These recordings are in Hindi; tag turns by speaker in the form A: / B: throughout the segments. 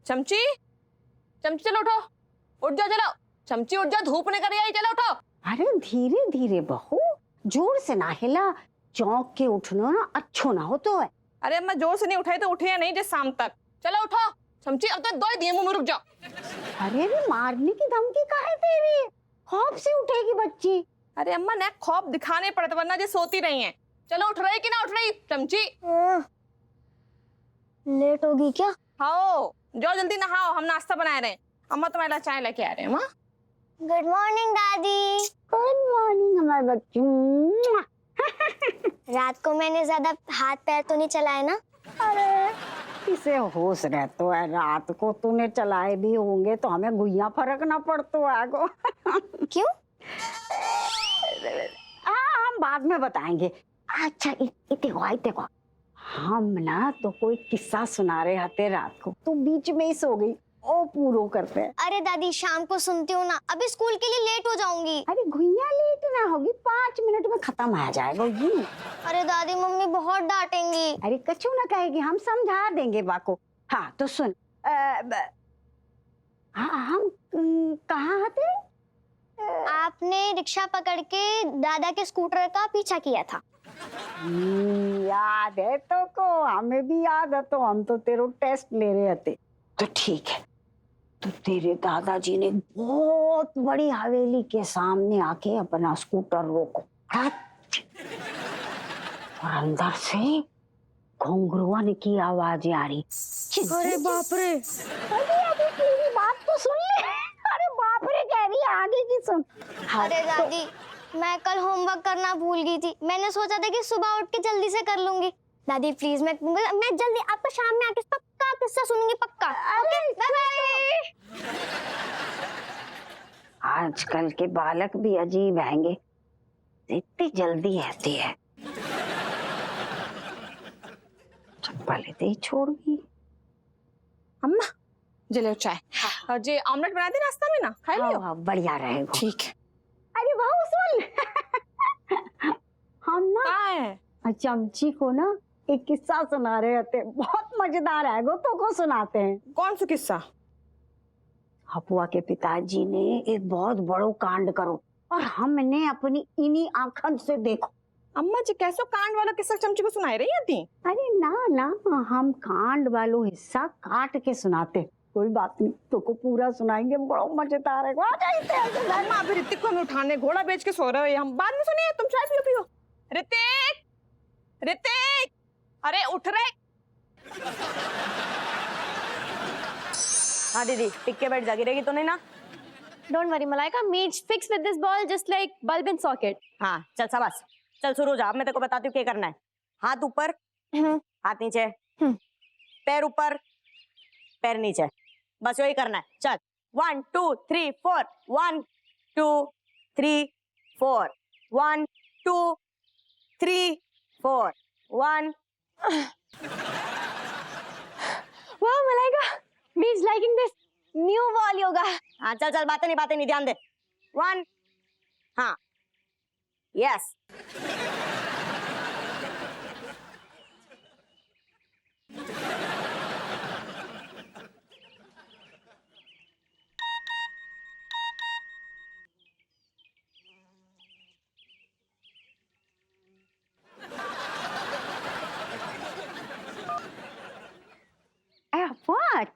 A: चमची चमची चलो उठो, उठ जाओ, चलो चमची उठ जाओ, धूप नहीं करी आई, चलो उठो।
B: अरे धीरे धीरे बहू, जोर से ना हिला, चौंक के उठना ना अच्छो ना हो तो है।
A: अरे अम्मा जोर से नहीं उठाई तो उठे या नहीं जिस शाम तक। चलो उठो चमची, अब तो दो दिए मुंह में, रुक जाओ।
B: अरे मारने की धमकी काहे तेरी, खौफ से उठेगी बच्ची।
A: अरे अम्मा ने खौफ दिखाने पड़ते वरना जो सोती रही हैं। चलो उठ रही कि ना उठ रही चमची?
C: लेट होगी क्या?
A: आओ जाओ जल्दी नहाओ, हम नाश्ता बनाए रहे हैं। अम्मा तुम्हारे लिए चाय लेके आ रहे हैं। अम्मा
C: गुड मॉर्निंग दादी।
B: गुड मॉर्निंग हमारे बच्चू।
C: रात को मैंने ज्यादा हाथ पैर तो नहीं चलाए ना?
B: अरे किसे होश रहतो है, रात को तूने चलाए भी होंगे तो हमें गुइया फर्क ना पड़तो है को।
C: क्यों?
B: हम बाद में बताएंगे। अच्छा देखो हम ना तो कोई किस्सा सुना रहे थे रात को, तू बीच में ही सो गई, ओ पूरो करते हैं।
C: अरे दादी शाम को सुनती हूँ ना, अभी स्कूल के लिए लेट हो जाऊंगी।
B: अरे गुइया लेट ना होगी, 5 मिनट में खत्म आ जाएगा जी।
C: अरे दादी मम्मी बहुत डांटेंगी।
B: अरे कछु ना कहेगी, हम समझा देंगे बाको। हाँ तो सुन, हम कहाँ थे?
C: आपने रिक्शा पकड़ के दादा के स्कूटर का पीछा किया था।
B: याद है तो को, हमें भी याद है, तो हम तो तेरे टेस्ट ले रहे थे। तो ठीक है, तो तेरे दादाजी ने बहुत बड़ी हवेली के सामने आके अपना स्कूटर रोको, और अंदर से घुंघरुआन की आवाज आ रही।
A: अरे बाप रे,
B: अभी पूरी बात तो सुन ले। अरे बाप रे कह रही है, आगे की सुन।
C: अरे दादी मैं कल होमवर्क करना भूल गई थी, मैंने सोचा था कि सुबह उठ के जल्दी से कर लूंगी। दादी प्लीज मैं जल्दी आपको शाम में आके पक्का किस्सा सुनूंगी, पक्का। Okay bye bye.
B: आजकल के बालक भी अजीब हैंगे, इतनी जल्दी आती है। चप्पल ही छोड़ दी।
A: अम्मा जले चाय और जे ऑमलेट बना दे नाश्ता में ना, खा लियो।
B: हाँ, बढ़िया रहेगा।
A: ठीक है।
B: अरे बहू सुन, हम ना
A: क्या है?
B: चमची को ना एक किस्सा सुना रहे थे, बहुत मजेदार है वो, तो को सुनाते हैं।
A: कौन सा किस्सा?
B: हपुआ के पिताजी ने एक बहुत बड़ो कांड करो और हमने अपनी इन्हीं आंखों से देखो।
A: अम्मा जी कैसो कांड वाला किस्सा चमची को सुनाई रही थी?
B: अरे ना हम कांड वालो हिस्सा काट के सुनाते, कोई बात नहीं, तो को पूरा सुनाएंगे, बड़ा मजेदार है।
A: अम्मा अभी ऋतिक को हमें उठाने घोड़ा बेच के सो रहे हो, हम बाद में सुनिए, तुम चाय पियो। ऋतिक ऋतिक, अरे उठ रहे। हाँ दीदी टिक के बैठ जा, गिरेगी तो नहीं ना?
D: Don't worry, Malaika. Meet fix with this ball just like bulb in socket.
A: हाँ चल शाबाश, चल शुरू हो जा। अब मैं तेरे को बताती हूँ क्या करना है। हाथ ऊपर, हाथ नीचे, पैर ऊपर, पैर नीचे, बस वही करना है। चल 1 2 3 4, 1 2 3 4, 1 2 3 4, 1।
D: Wow, Malaika. Me's liking this new wall yoga.
A: हाँ चल बातें नहीं ध्यान दे। 1, हाँ यस।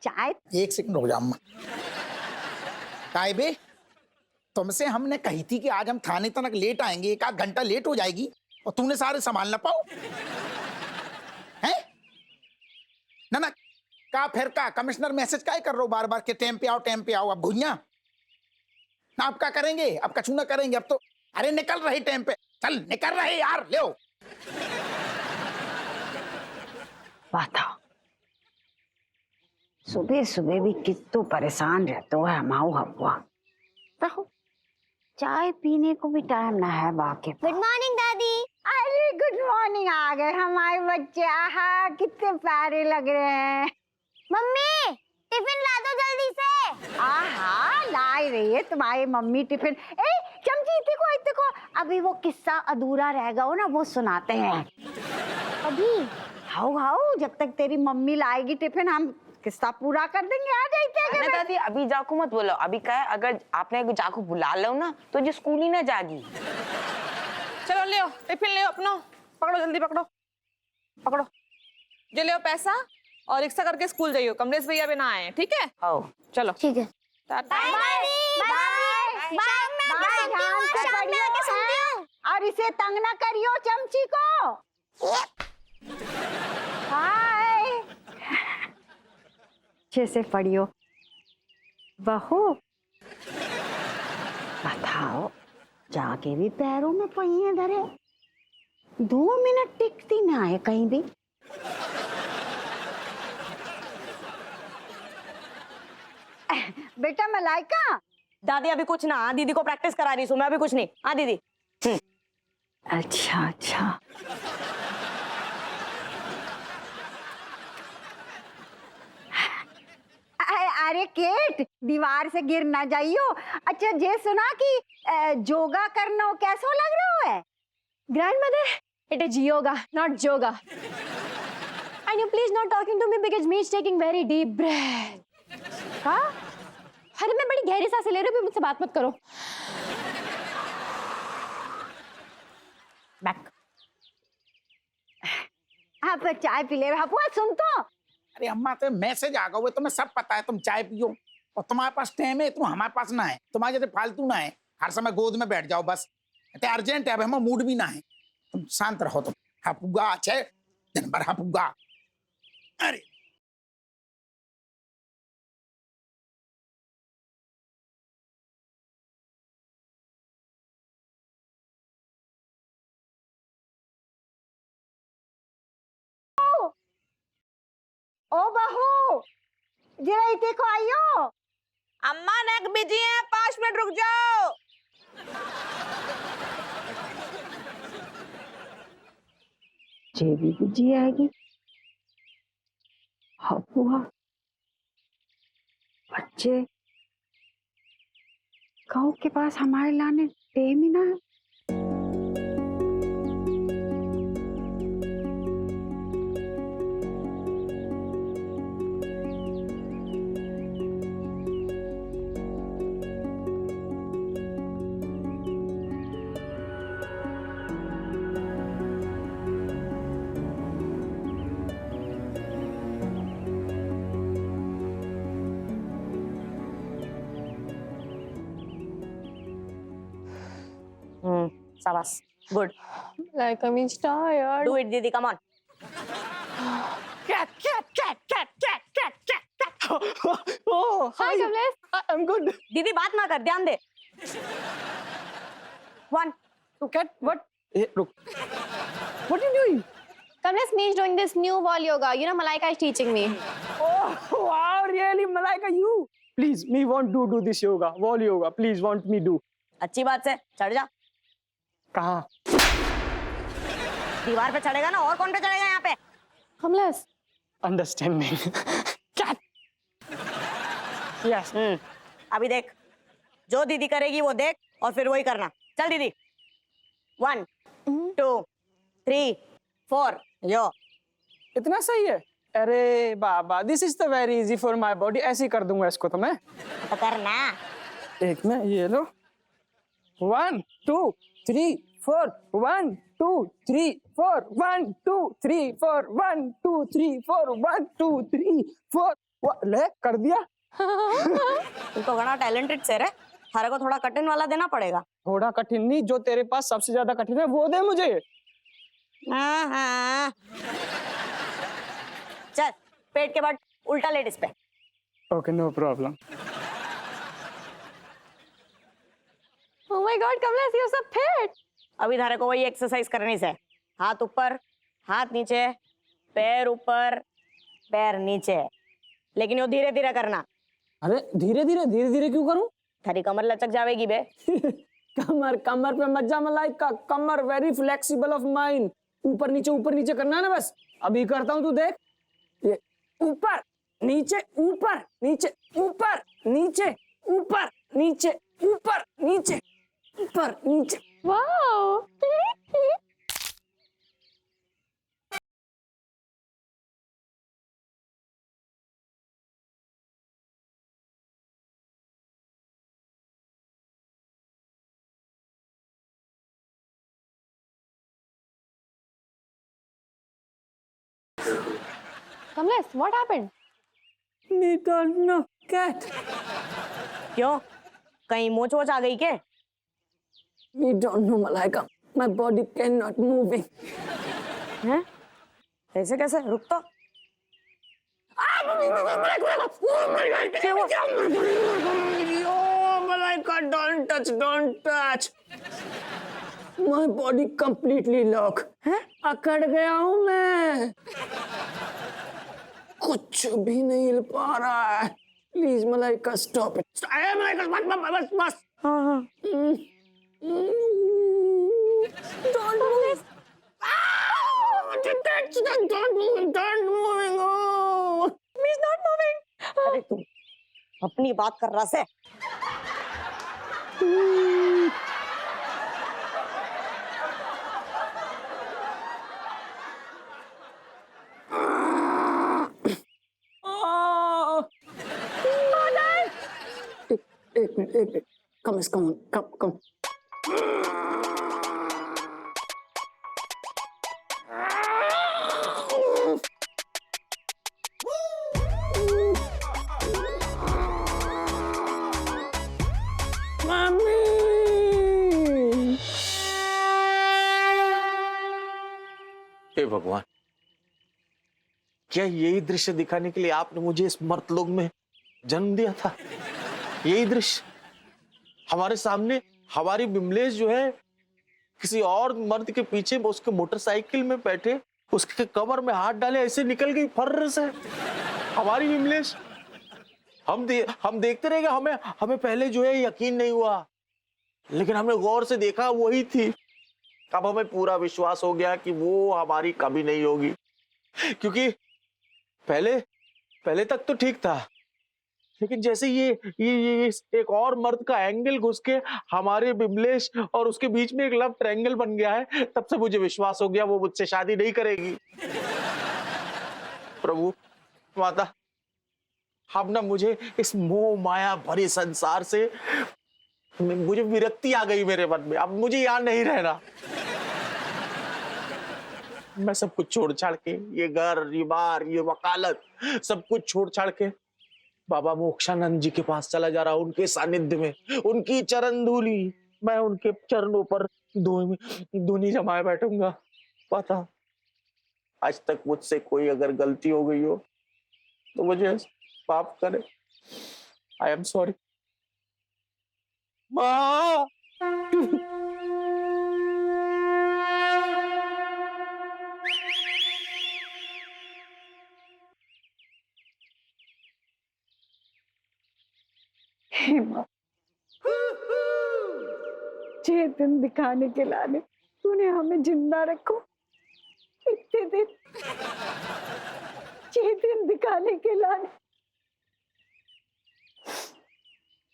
B: चाय
E: 1 सेकंड रुक जा अम्मा। काय बे, तुमसे हमने कही थी कि आज हम थाने तक लेट आएंगे, 1 आध घंटा लेट हो जाएगी और तूने सारे संभाल ना पाओ हैं? ना का फिर का कमिश्नर मैसेज काय कर रहे हो बार बार के टाइम पे आओ। अब घुइया ना, अब क्या करेंगे, अब कछु ना करेंगे अब तो। अरे निकल रही टाइम पे, चल निकल रहे यार, ले
B: बताओ, सुबह सुबह भी कितने परेशान रहते हो हमाऊ हवा। तो चाय पीने को भी टाइम ना है बाकी।
C: गुड मॉर्निंग दादी।
B: अरे गुड मॉर्निंग, आ गए हमारे बच्चे। आहा कितने प्यारे लग रहे हैं।
C: मम्मी टिफिन ला दो जल्दी से।
B: आहा लाई रही है तुम्हारी मम्मी टिफिन। ए चमची देखो, अभी वो किस्सा अधूरा रह गया हो ना, वो सुनाते हैं।
C: अभी?
B: हाउ जब तक तेरी मम्मी लाएगी टिफिन, हम किस्सा पूरा कर देंगे, आ जाइए
F: अरे दादी अभी जाकू मत बोलो, अभी क्या है अगर आपने जाकू बुला लो ना तो जो स्कूल ही ना जागी।
G: चलो ले टिफिन ले अपना, पकड़ो जल्दी पकड़ो पकड़ो, ये ले पैसा और रिक्शा करके स्कूल जाइयो, कमलेश भैया भी ना आए, ठीक है?
F: आओ
G: चलो
C: ठीक है।
G: टाटा।
B: और इसे तंग ना करियो चमची को। हाय, अच्छे से पढ़ियो बहू। बताओ, जाके भी पैरों में पहिए धरे, 2 मिनट टिकती ना है कहीं भी। बेटा मलाइका,
A: दादी अभी कुछ ना, हाँ दीदी को प्रैक्टिस करा रही हूँ मैं, अभी कुछ नहीं। हाँ दीदी।
B: अच्छा अच्छा, अरे केट, दीवार से गिर ना जाइयो। अच्छा जे सुना कि योगा करना कैसो लग रहा है?
D: Grandmother, it is yoga, not yoga. And you please not talking to me because me is taking very deep breath.
B: का?
D: अरे मैं बड़ी गहरी सांसें ले रही हूँ, मुझसे बात मत करो।
A: बैक।
B: आप चाय पी ले रहा हुआ, सुन तो।
E: अरे अम्मा तो मैसेज आ गए, तुम्हें सब पता है, तुम चाय पियो और तुम्हारे पास टाइम है, तुम हमारे पास ना है, तुम्हारे जैसे फालतू ना है, हर समय गोद में बैठ जाओ बस। अर्जेंट है, अब हमें मूड भी ना है, तुम शांत रहो। तुम हपुगा अच्छे दिन भर हपुगा। अरे
B: ओ बहू, जरा इते को आइयो।
G: अम्मा नेक बिजी है, 5 मिनट रुक जाओ।
B: जेबी बुझी आएगी। हपुआ, बच्चे गाँव के पास हमारे लाने टेम ही ना है।
A: शाबाश, good.
D: Like I'm tired.
A: Do it दीदी, come on.
G: Cat cat cat cat cat cat cat cat. Oh
D: Hi, Kamlesh.
G: I'm good.
A: दीदी बात ना कर, ध्यान दे। 1
G: तो कैट व्हाट? रुक, what are you doing?
D: Kamlesh, me is doing this new wall yoga. You know, Malaika is teaching me.
G: Oh wow, really Malaika, you? Please, me want to do this yoga, wall yoga. Please, want me do.
A: अच्छी बात से चढ़ जा।
G: कहाँ?
A: दीवार पे चढ़ेगा ना, और कौन पे चढ़ेगा यहाँ पे?
D: Kamlesh.
G: Understanding. Cat. Yes.
A: अभी देख, जो दीदी करेगी वो देख और फिर वही करना। चल दीदी। 1 2 3 4 यो।
G: इतना सही है? अरे बाबा, this is the very easy for my body. ऐसे ही कर दूंगा इसको तो मैं।
A: तो करना।
G: एक में ये लो। 1 2 3 4 1 2 3 4 1 2 3 4 1 2 3 4 1 2 3 4 ले कर दिया।
A: तू तो घना टैलेंटेड से रे, थारे को थोड़ा कठिन वाला देना पड़ेगा।
G: थोड़ा कठिन नहीं, जो तेरे पास सबसे ज्यादा कठिन है वो दे मुझे।
A: हाँ। चल पेट के बाद उल्टा लेट इस पे।
G: Okay, no problem.
D: Oh my God, Kamlesh, you're so fit.
A: अभी धारे को वही एक्सरसाइज करनी से, हाथ ऊपर हाथ नीचे, पैर ऊपर पैर नीचे, लेकिन वो धीरे धीरे करना।
G: अरे धीरे धीरे क्यों करूं?
A: थारी कमर लचक जाएगी बे।
G: कमर पे मत जा मलाइका, कमर वेरी फ्लेक्सिबल ऑफ माइंड। ऊपर नीचे करना है ना बस। अभी करता हूँ, तू देख। ये ऊपर नीचे ऊपर नीचे ऊपर नीचे ऊपर नीचे ऊपर नीचे ऊपर नीचे।
D: Wow. Kamlesh, what happened?
G: Me don't know, cat.
A: क्यों, कहीं मोच वोच आ गई के?
G: Me don't know, Malaika. My body cannot moving.
A: हैं? ऐसे कैसे? रुक तो। क्या हुआ?
G: Oh, Malaika, don't touch. My body completely lock.
A: हैं?
G: अकड़ गया हूँ मैं। कुछ भी नहीं हिल पा रहा है। Please Malaika stop it. Malaika बस बस।
A: हाँ हाँ।
G: Don't move. Don't moving. Oh.
A: He's not moving. अरे तुम अपनी बात कर रहा से?
G: एक मिनट कम मम्मी
H: हे भगवान, क्या यही दृश्य दिखाने के लिए आपने मुझे इस मर्तलोक में जन्म दिया था? यही दृश्य हमारे सामने हमारी बिमलेश जो है किसी और मर्द के पीछे उसके मोटरसाइकिल में बैठे उसके कमर में हाथ डाले ऐसे निकल गई फर्र से हमारी बिमलेश। हम देखते रह गए, हमें पहले जो है यकीन नहीं हुआ, लेकिन हमने गौर से देखा वही थी। अब हमें पूरा विश्वास हो गया कि वो हमारी कभी नहीं होगी, क्योंकि पहले तक तो ठीक था, लेकिन जैसे ये एक और मर्द का एंगल घुस के हमारे बिमलेश और उसके बीच में एक लव ट्रायंगल बन गया है, तब से मुझे विश्वास हो गया वो मुझसे शादी नहीं करेगी। प्रभु माता, अब ना मुझे इस मोह माया भरे संसार से मुझे विरक्ति आ गई मेरे मन में। अब मुझे यहाँ नहीं रहना। मैं सब कुछ छोड़ छाड़ के, ये घर, ये बार, ये वकालत, सब कुछ छोड़ छाड़ के बाबा मोक्षानंद जी के पास चला जा रहा हूं, उनके सानिध्य में, उनकी चरण धूली, मैं उनके चरणों पर धूनी जमाए बैठूंगा। पता आज तक मुझसे कोई अगर गलती हो गई हो तो मुझे माफ करे। आई एम सॉरी माँ।
B: हेमा, ये दिन दिखाने के लाने तूने हमें जिंदा रखो। इतने दिन ये दिन दिखाने के लाने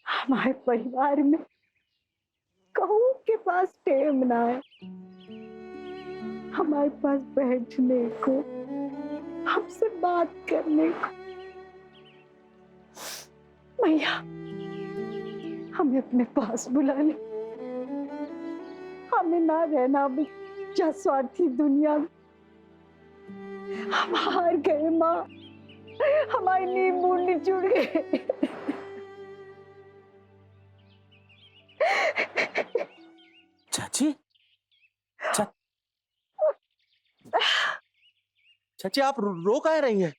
B: हमारे परिवार में कहूँ के पास टाइम ना है, हमारे पास बैठने को, हमसे बात करने को। मैया, हमें अपने पास बुला ले, हमें ना रहना भी क्या स्वार्थी दुनिया में। हम हार गए माँ, हमारी नींबू निचुड़ गए।
H: चाची, चाची आप रो काहे रही हैं?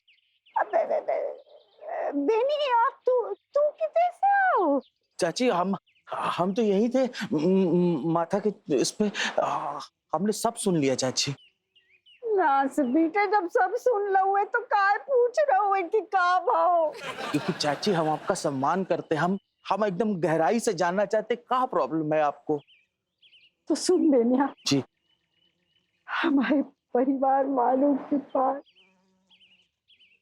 B: बेनी, आप तू किधर से आओ?
H: चाची हम तो यही थे, माथा के इस पे हमने सब सुन लिया चाची।
B: नास बेटे, जब सब सुन लो हुए तो काय पूछ रहे हुए कि का भाव?
H: क्योंकि चाची हम आपका सम्मान करते, हम एकदम गहराई से जानना चाहते क्या प्रॉब्लम है आपको।
B: तो सुन बेनिया
H: जी,
B: हमारे परिवार वालों के पास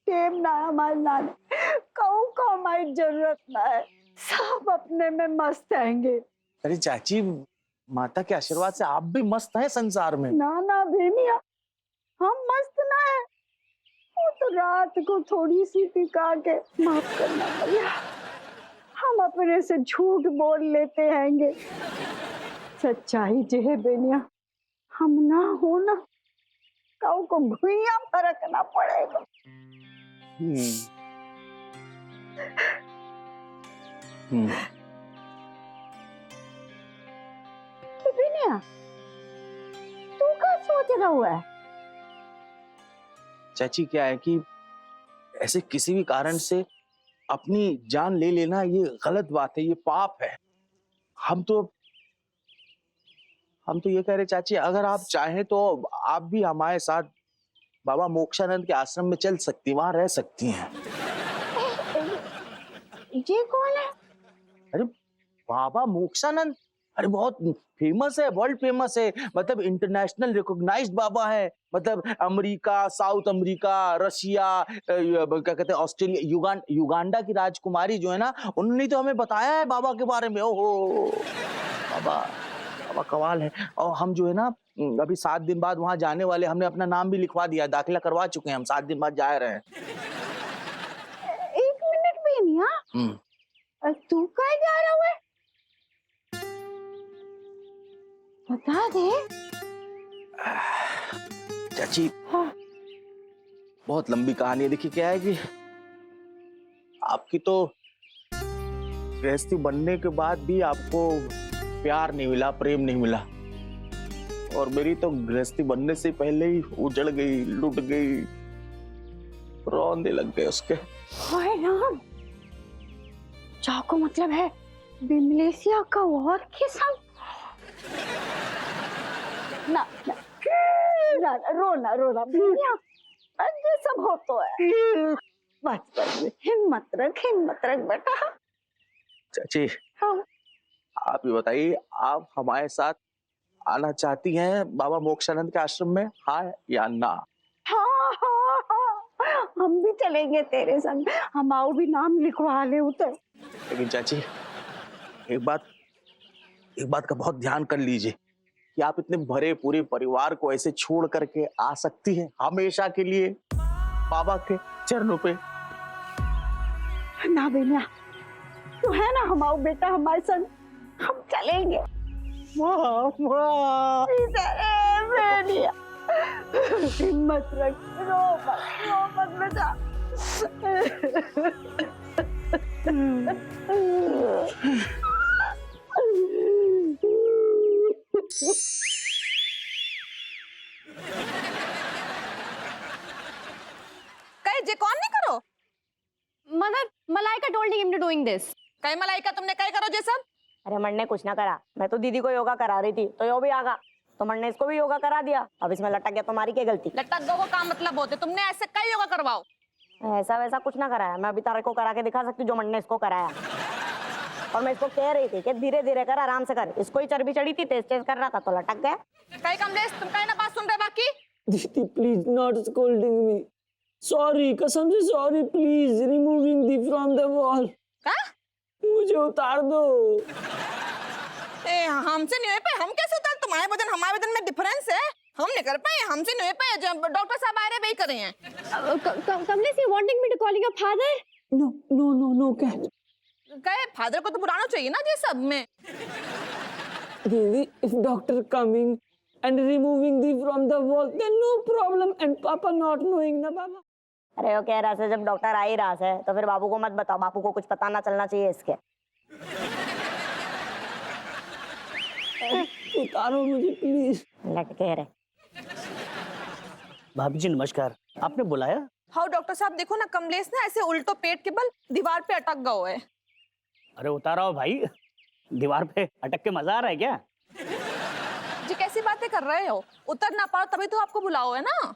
B: टेम ना, हमारे नाने कहूँ को हमारी जरूरत ना है, सब अपने में मस्त रहेंगे।
H: अरे चाची, माता के आशीर्वाद से आप भी मस्त हैं संसार में।
B: ना बेनिया, हम मस्त ना है, वो तो रात को थोड़ी सी टिका के, माफ करना भैया, हम अपने से झूठ बोल लेते हैंगे। सच्चाई जे है बेनिया, हम ना हो ना काऊ को भुइया पर रखना पड़ेगा। विनया, तू क्या सोच रहा हुआ है?
H: चाची क्या है कि ऐसे किसी भी कारण से अपनी जान ले लेना ये गलत बात है, ये पाप है। हम तो ये कह रहे चाची, अगर आप चाहें तो आप भी हमारे साथ बाबा मोक्षानंद के आश्रम में चल सकती, वहां रह सकती हैं।
B: ये कौन है?
H: अरे बाबा मोक्षानंद, अरे बहुत फेमस है, वर्ल्ड फेमस है, मतलब इंटरनेशनल रिकॉग्नाइज्ड बाबा है। मतलब अमेरिका, साउथ अमेरिका, रशिया, क्या कहते हैं, ऑस्ट्रेलिया, युगांडा की राजकुमारी जो है ना, उन्होंने तो हमें बताया है बाबा के बारे में। ओहो, बाबा कमाल है। और हम जो है ना अभी 7 दिन बाद वहां जाने वाले, हमने अपना नाम भी लिखवा दिया, दाखिला करवा चुके हैं, हम 7 दिन बाद जा रहे हैं।
B: 1 मिनट भी नहीं। हाँ, तू कहाँ जा रहा है? बता दे।
H: चाची बहुत लंबी कहानी है। देखिए क्या है कि आपकी तो गृहस्थी बनने के बाद भी आपको प्यार नहीं मिला, प्रेम नहीं मिला, और मेरी तो गृहस्थी बनने से पहले ही उजड़ गई, लुट गई, रोने लग गए उसके।
B: हाय राम, चाको मतलब है बिमलेसिया का और किस्म। ना रोना बिमलिया, ये सब हो तो है। बस हिम्मत रख बेटा।
H: चाची
B: हाँ।
H: आप ये बताइए, आप हमारे साथ आना चाहती हैं बाबा मोक्षानंद के आश्रम में, हाँ या ना?
B: हाँ, हम भी चलेंगे तेरे संग। हम आओ भी नाम लिखवा ले उतर।
H: लेकिन चाची एक बात का बहुत ध्यान कर लीजिए कि आप इतने भरे पूरे परिवार को ऐसे छोड़ करके आ सकती हैं हमेशा के लिए बाबा के चरणों पे?
B: ना बेनिया, तू है ना, हम आओ बेटा हमारे संग, हम चलेंगे। बेनिया, हिम्मत रख, रो मत बेटा।
A: कहीं जे कौन नहीं करो?
D: Mother, Malaika told him to doing this.
A: कहीं मलाइका तुमने कहीं करो जे सब? अरे मन ने कुछ ना करा, मैं तो दीदी को योगा करा रही थी तो यो भी आगा, तो मन ने इसको भी योगा करा दिया। अब इसमें लटक गया, तुम्हारी क्या गलती? लटक दो को काम मतलब होते, तुमने ऐसे कई योगा करवाओ। ऐसा वैसा कुछ ना कराया, मैं अभी तारे को करा के दिखा सकती हूँ जो मन ने इसको कराया। और मैं इसको कह रही थी कि धीरे धीरे कर, आराम से कर। इसको ही चर्बी चढ़ी थी, तेज तेज कर रहा था तो लटक गया। कहीं कमलेश, तुम कहीं ना बात सुन रहे बाकी?
G: दीदी please not scolding me, sorry, कसम से sorry, please removing the from the wall. मुझे उतार दो।
A: हमसे नहीं हो पाए, हम कैसे उतार? तुम्हारे वजन हमारे वजन में डिफरेंस है, हम नहीं कर पाए, हमसे नहीं हो पाए। जब डॉक्टर साहब आ रहे वही कर रहे हैं।
D: Kamlesh, you wanting me to call your father?
G: No, cat.
A: कहे फादर को तो बुलाना चाहिए ना ये सब में।
G: दीदी, if doctor coming and removing the from the wall, then no problem, and Papa not knowing ना बाबा।
A: अरे वो कह रहा है जब डॉक्टर आ ही रहा है तो फिर बाबू को मत बताओ, बापू को कुछ पता ना चलना चाहिए इसके।
G: उतारो मुझे प्लीज।
A: लटके रहे।
I: भाभी जी नमस्कार, आपने बुलाया?
A: हाँ डॉक्टर साहब, देखो ना कमलेश ना ऐसे उल्टो पेट के बल दीवार पे अटक गया है।
I: अरे उतारो भाई, दीवार पे अटक के मजा आ रहा है क्या?
A: जी कैसी बातें कर रहे हो? उतर ना पाओ तभी तो आपको बुलाओ है ना।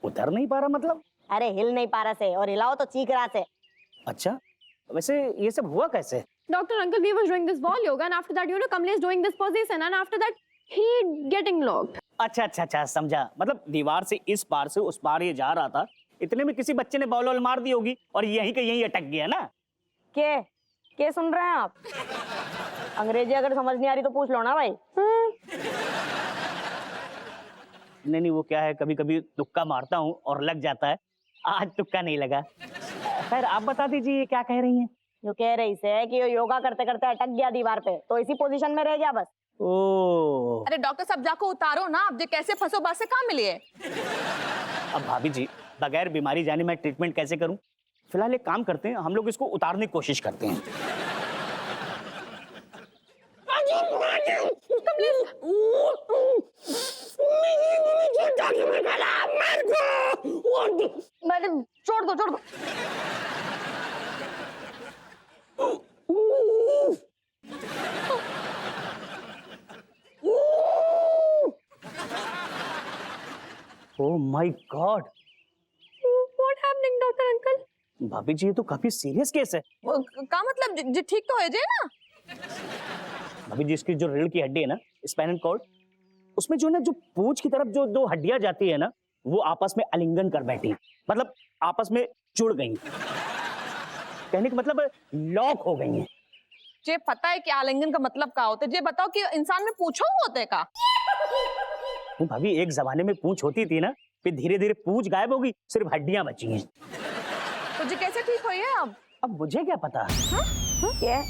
I: उतर नहीं पा रहा मतलब?
A: अरे हिल नहीं पा रहा से, और हिलाओ तो चीख रहा से।
I: अच्छा, वैसे ये सब हुआ कैसे?
D: Doctor uncle, we was doing this wall yoga and after that, Kamlesh doing this position and after that he getting locked.
I: अच्छा, समझा। मतलब दीवार से इस पार से उस पार ये जा रहा था, इतने में किसी बच्चे ने बॉल मार दी होगी और यहीं के यहीं अटक गया ना।
A: के सुन रहे हैं आप? अंग्रेजी अगर समझ नहीं आ रही तो पूछ लो ना भाई।
I: नहीं, वो क्या है, कभी कभी तुक्का मारता हूँ और लग जाता है, आज तुक्का नहीं लगा। खैर आप बता दीजिए क्या कह रही हैं?
A: जो कह रही से कि योगा करते करते अटक गया दीवार पे, तो इसी पोजीशन में रह गया बस।
I: ओह,
A: अरे डॉक्टर साहब जाको उतारो ना, अब जो कैसे फंसो बस से कहाँ मिली है?
I: अब भाभी जी, बगैर बीमारी जाने मैं ट्रीटमेंट कैसे करूं? फिलहाल एक काम करते हैं, हम लोग इसको उतारने की कोशिश करते हैं।
F: मैडम छोड़ दो छोड़ दो।
I: Oh my God,
D: What happening, doctor uncle?
I: भाभी जी ये तो काफी सीरियस केस है।
J: का मतलब ठीक तो है जे ना?
I: भाभी जी इसकी जो रीढ़ की हड्डी है ना, स्पाइनल कॉर्ड, उसमें जो ना जो पूंछ की तरफ जो दो हड्डियां जाती है ना, वो आपस में आलिंगन कर बैठी, मतलब आपस में जुड़ गई। कहने का मतलब लॉक हो गई हैं।
J: जे पता है कि आलिंगन का मतलब क्या होता है? जे बताओ कि इंसान में पूछो होते का?
I: वो भाभी एक जमाने में पूंछ होती थी ना, फिर धीरे धीरे पूंछ गायब होगी, सिर्फ हड्डियां बची हैं।
J: तो जे कैसे ठीक हुई है अब?
I: अब मुझे क्या पता?
B: क्या